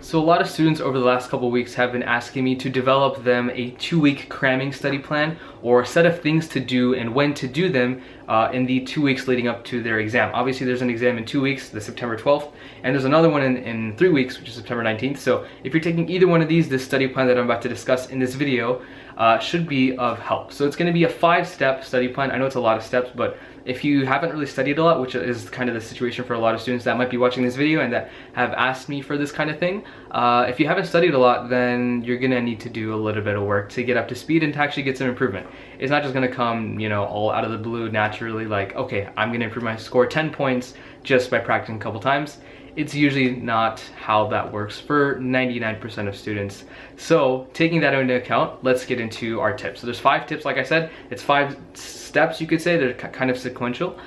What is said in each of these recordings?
So a lot of students over the last couple of weeks have been asking me to develop them a 2-week cramming study plan or a set of things to do and when to do them in the 2 weeks leading up to their exam. Obviously there's an exam in 2 weeks, the September 12th, and there's another one in 3 weeks, which is September 19th. So if you're taking either one of these, this study plan that I'm about to discuss in this video should be of help. So it's going to be a 5-step study plan. I know it's a lot of steps, but if you haven't really studied a lot, which is kind of the situation for a lot of students that might be watching this video and that have asked me for this kind of thing, if you haven't studied a lot, then you're gonna need to do a little bit of work to get up to speed and to actually get some improvement. It's not just gonna come, you know, all out of the blue naturally, like, okay, I'm gonna improve my score 10 points just by practicing a couple times. It's usually not how that works for 99% of students. So taking that into account, let's get into our tips. So there's 5 tips, like I said, it's 5 steps, you could say. They're kind of sequential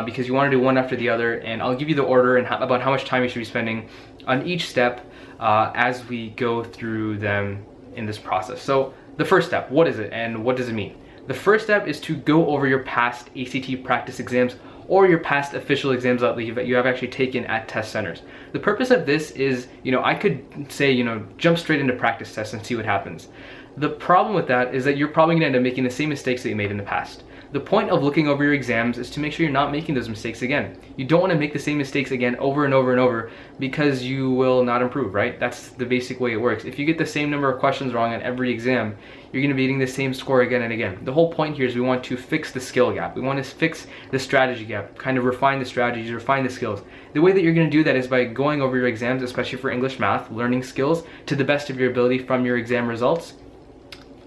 because you want to do one after the other, and I'll give you the order and about how much time you should be spending on each step as we go through them in this process. So the first step, what is it and what does it mean? The first step is to go over your past ACT practice exams or your past official exams that you have actually taken at test centers. The purpose of this is, you know, I could say, you know, jump straight into practice tests and see what happens. The problem with that is that you're probably gonna end up making the same mistakes that you made in the past. The point of looking over your exams is to make sure you're not making those mistakes again. You don't want to make the same mistakes again over and over and over because you will not improve, right? That's the basic way it works. If you get the same number of questions wrong on every exam, you're going to be getting the same score again and again. The whole point here is we want to fix the skill gap. We want to fix the strategy gap, kind of refine the strategies, refine the skills. The way that you're going to do that is by going over your exams, especially for English, math, learning skills to the best of your ability from your exam results.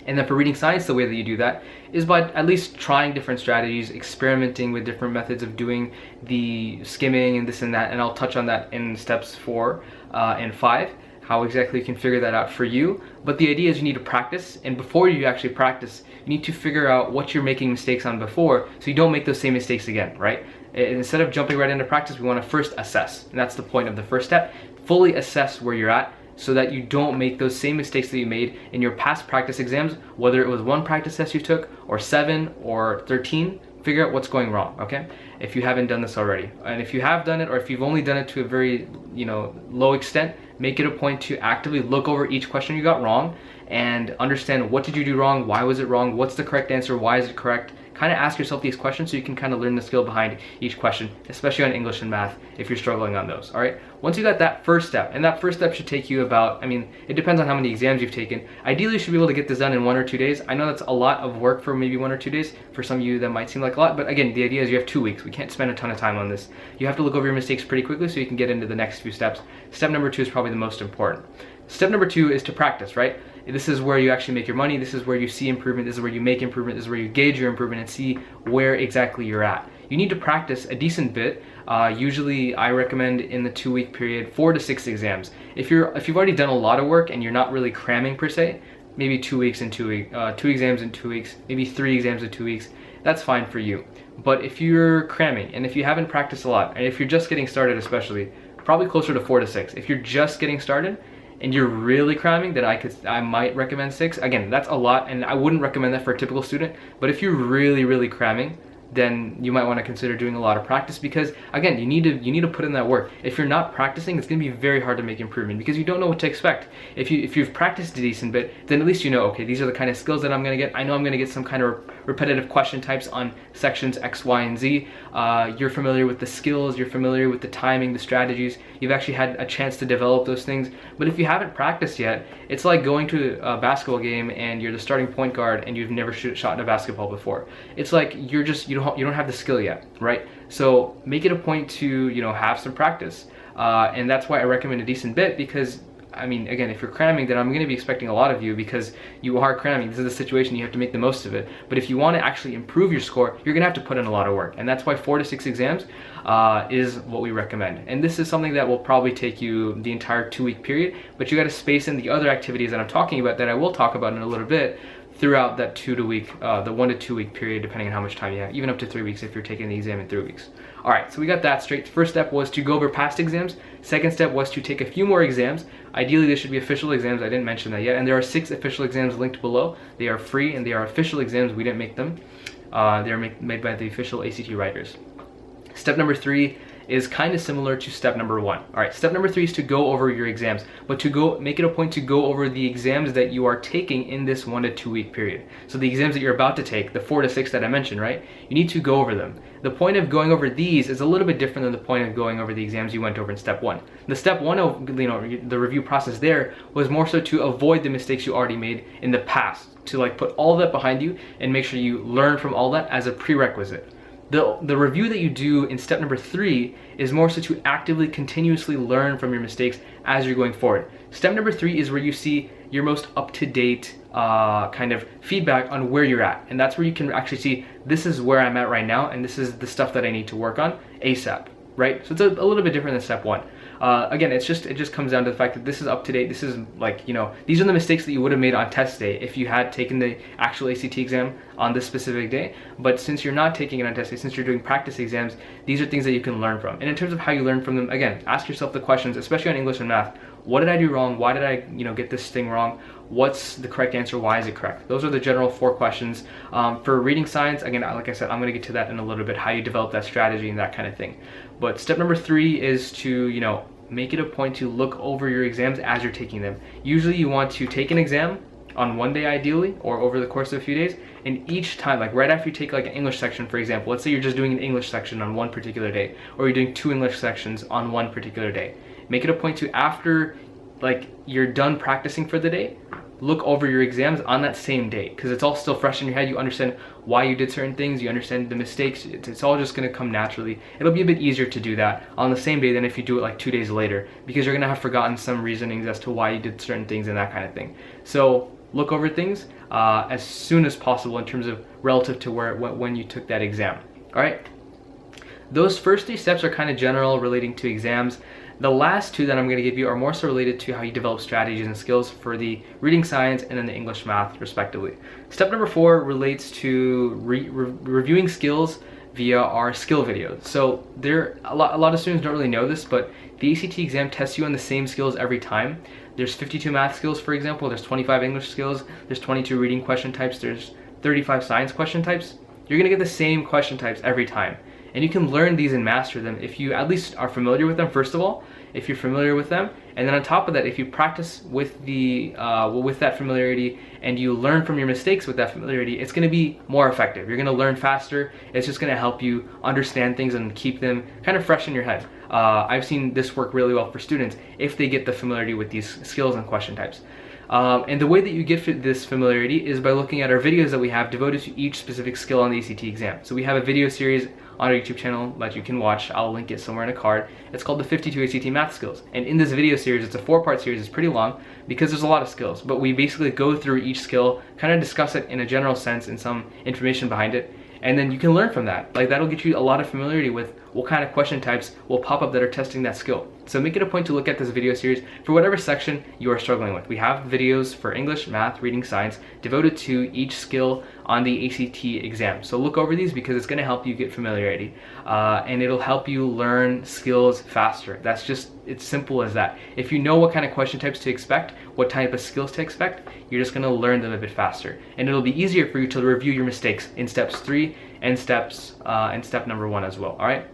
And then for reading science, the way that you do that is by at least trying different strategies, experimenting with different methods of doing the skimming and this and that, and I'll touch on that in steps 4 and 5, how exactly you can figure that out for you. But the idea is you need to practice, and before you actually practice, you need to figure out what you're making mistakes on before so you don't make those same mistakes again, right? Instead of jumping right into practice, we want to first assess, and that's the point of the first step. Fully assess where you're at, so that you don't make those same mistakes that you made in your past practice exams, whether it was 1 practice test you took, or 7, or 13, figure out what's going wrong, okay? If you haven't done this already. And if you have done it, or if you've only done it to a very, you know, low extent, make it a point to actively look over each question you got wrong and understand what did you do wrong, why was it wrong, what's the correct answer, why is it correct? Kind of ask yourself these questions so you can kind of learn the skill behind each question, especially on English and math if you're struggling on those, all right? Once you got that first step, and that first step should take you about, I mean, it depends on how many exams you've taken. Ideally, you should be able to get this done in 1 or 2 days. I know that's a lot of work for maybe 1 or 2 days. For some of you, that might seem like a lot, but again, the idea is you have 2 weeks. We can't spend a ton of time on this. You have to look over your mistakes pretty quickly so you can get into the next few steps. Step number 2 is probably the most important. Step number 2 is to practice, right? This is where you actually make your money. This is where you see improvement. This is where you make improvement. This is where you gauge your improvement and see where exactly you're at. You need to practice a decent bit. Usually I recommend in the 2-week period 4 to 6 exams. If you've already done a lot of work and you're not really cramming per se, maybe 2 weeks in 2 weeks, 2 exams in 2 weeks, maybe 3 exams in 2 weeks, that's fine for you. But if you're cramming and if you haven't practiced a lot, and if you're just getting started especially, probably closer to 4 to 6. If you're just getting started and you're really cramming, then I might recommend 6. Again, that's a lot, and I wouldn't recommend that for a typical student. But if you're really cramming, then you might want to consider doing a lot of practice because, again, you need to put in that work. If you're not practicing, it's going to be very hard to make improvement because you don't know what to expect. If you've practiced a decent bit, then at least you know, okay, these are the kind of skills that I'm going to get. I know I'm going to get some kind of repetitive question types on sections X, Y, and Z. You're familiar with the skills, you're familiar with the timing, the strategies. You've actually had a chance to develop those things. But if you haven't practiced yet, it's like going to a basketball game and you're the starting point guard and you've never shot a basketball before. It's like you don't have the skill yet, right? So make it a point to, you know, have some practice. And that's why I recommend a decent bit because, I mean, again, if you're cramming, then I'm going to be expecting a lot of you because you are cramming. This is a situation you have to make the most of it. But if you want to actually improve your score, you're going to have to put in a lot of work. And that's why 4 to 6 exams is what we recommend. And this is something that will probably take you the entire 2-week period, but you got to space in the other activities that I'm talking about that I will talk about in a little bit throughout that the 1 to 2 week period, depending on how much time you have, even up to 3 weeks if you're taking the exam in 3 weeks. All right, so we got that straight. First step was to go over past exams. Second step was to take a few more exams. Ideally, they should be official exams. I didn't mention that yet. And there are 6 official exams linked below. They are free and they are official exams. We didn't make them. They are made by the official ACT writers. Step number 3 is kind of similar to step number 1. All right, step number 3 is to go over your exams, but make it a point to go over the exams that you are taking in this 1 to 2 week period. So the exams that you're about to take, the 4 to 6 that I mentioned, right? You need to go over them. The point of going over these is a little bit different than the point of going over the exams you went over in step 1. The step 1 of, the review process there was more so to avoid the mistakes you already made in the past, to like put all that behind you and make sure you learn from all that as a prerequisite. The review that you do in step number 3 is more so to actively, continuously learn from your mistakes as you're going forward. Step number 3 is where you see your most up-to-date kind of feedback on where you're at. And that's where you can actually see, this is where I'm at right now, and this is the stuff that I need to work on ASAP, right? So it's a little bit different than step 1. Again, it just comes down to the fact that this is up to date. This is like, these are the mistakes that you would have made on test day if you had taken the actual ACT exam on this specific day. But since you're not taking it on test day, since you're doing practice exams, these are things that you can learn from. And in terms of how you learn from them, again, ask yourself the questions, especially on English and math. What did I do wrong? Why did I, get this thing wrong? What's the correct answer? Why is it correct? Those are the general 4 questions. For reading science, again, like I said, I'm going to get to that in a little bit, how you develop that strategy and that kind of thing. But step number 3 is to, make it a point to look over your exams as you're taking them. Usually you want to take an exam on one day ideally, or over the course of a few days, and each time, like right after you take like an English section, for example, let's say you're just doing an English section on one particular day, or you're doing 2 English sections on one particular day. Make it a point to, after like you're done practicing for the day, look over your exams on that same day, because it's all still fresh in your head. You understand why you did certain things, you understand the mistakes. It's all just going to come naturally. It'll be a bit easier to do that on the same day than if you do it like 2 days later, because you're going to have forgotten some reasonings as to why you did certain things and that kind of thing. So look over things as soon as possible in terms of relative to when you took that exam. All right, those first 3 steps are kind of general, relating to exams. The last 2 that I'm going to give you are more so related to how you develop strategies and skills for the reading science and then the English math, respectively. Step number 4 relates to reviewing skills via our skill videos. So a lot of students don't really know this, but the ACT exam tests you on the same skills every time. There's 52 math skills, for example. There's 25 English skills. There's 22 reading question types. There's 35 science question types. You're going to get the same question types every time. And you can learn these and master them if you at least are familiar with them, first of all, if you're familiar with them. And then on top of that, if you practice with that familiarity and you learn from your mistakes with that familiarity, it's going to be more effective. You're going to learn faster. It's just going to help you understand things and keep them kind of fresh in your head. I've seen this work really well for students if they get the familiarity with these skills and question types. And the way that you get this familiarity is by looking at our videos that we have devoted to each specific skill on the ACT exam. So we have a video series on our YouTube channel that you can watch. I'll link it somewhere in a card. It's called the 52 ACT Math Skills. And in this video series, it's a 4-part series. It's pretty long because there's a lot of skills, but we basically go through each skill, kind of discuss it in a general sense and some information behind it. And then you can learn from that. Like, that'll get you a lot of familiarity with what kind of question types will pop up that are testing that skill. So make it a point to look at this video series for whatever section you are struggling with. We have videos for English, math, reading, science devoted to each skill on the ACT exam. So look over these because it's going to help you get familiarity and it'll help you learn skills faster. It's simple as that. If you know what kind of question types to expect, what type of skills to expect, you're just going to learn them a bit faster. And it'll be easier for you to review your mistakes in steps 3 and step number 1 as well. All right,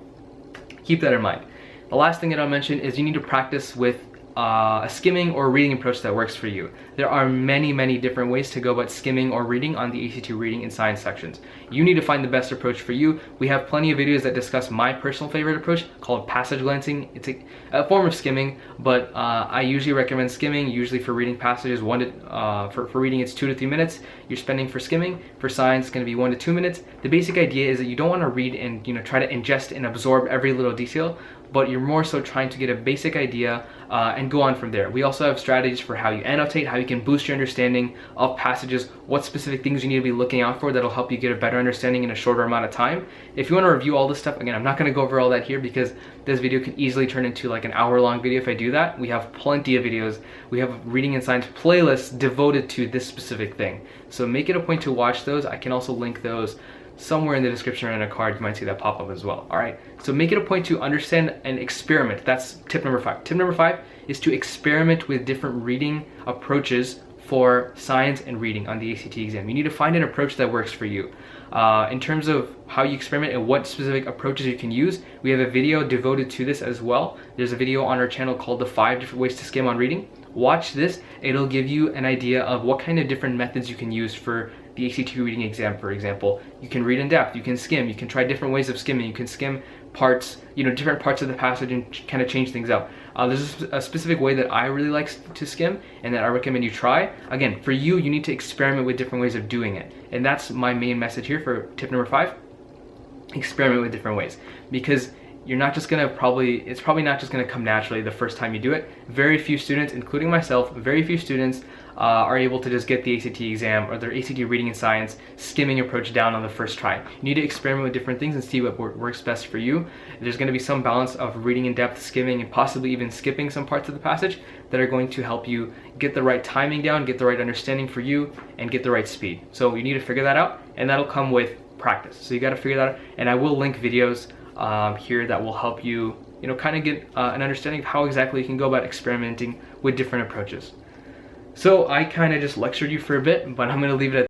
keep that in mind. The last thing that I'll mention is you need to practice with a skimming or reading approach that works for you. There are many different ways to go about skimming or reading on the ACT reading and science sections. You need to find the best approach for you. We have plenty of videos that discuss my personal favorite approach called passage glancing. It's a form of skimming, but I usually recommend skimming, usually for reading passages. For reading it's 2 to 3 minutes you're spending for skimming. For science it's going to be 1 to 2 minutes. The basic idea is that you don't want to read and try to ingest and absorb every little detail, but you're more so trying to get a basic idea and go on from there. We also have strategies for how you annotate, how you can boost your understanding of passages, what specific things you need to be looking out for that'll help you get a better understanding in a shorter amount of time. If you want to review all this stuff, again, I'm not going to go over all that here because this video could easily turn into like an hour-long video if I do that. We have plenty of videos. We have reading and science playlists devoted to this specific thing. So make it a point to watch those. I can also link those somewhere in the description or in a card. You might see that pop up as well. All right, so make it a point to understand and experiment. That's tip number 5. Tip number 5 is to experiment with different reading approaches for science and reading on the ACT exam. You need to find an approach that works for you. In terms of how you experiment and what specific approaches you can use, we have a video devoted to this as well. There's a video on our channel called the 5 different ways to skim on reading. Watch this, it'll give you an idea of what kind of different methods you can use for the ACT reading exam. For example, you can read in depth, you can skim, you can try different ways of skimming, you can skim parts, different parts of the passage and kind of change things up. There's a specific way that I really like to skim and that I recommend you try. Again, for you, you need to experiment with different ways of doing it. And that's my main message here for tip number 5. Experiment with different ways, because you're not just gonna it's probably not just gonna come naturally the first time you do it. Very few students, including myself, very few students are able to just get the ACT exam or their ACT reading and science skimming approach down on the first try. You need to experiment with different things and see what works best for you. There's gonna be some balance of reading in depth, skimming, and possibly even skipping some parts of the passage that are going to help you get the right timing down, get the right understanding for you, and get the right speed. So you need to figure that out, and that'll come with practice. So you got to figure that out, and I will link videos here that will help you, kind of get an understanding of how exactly you can go about experimenting with different approaches. So I kind of just lectured you for a bit, but I'm going to leave it at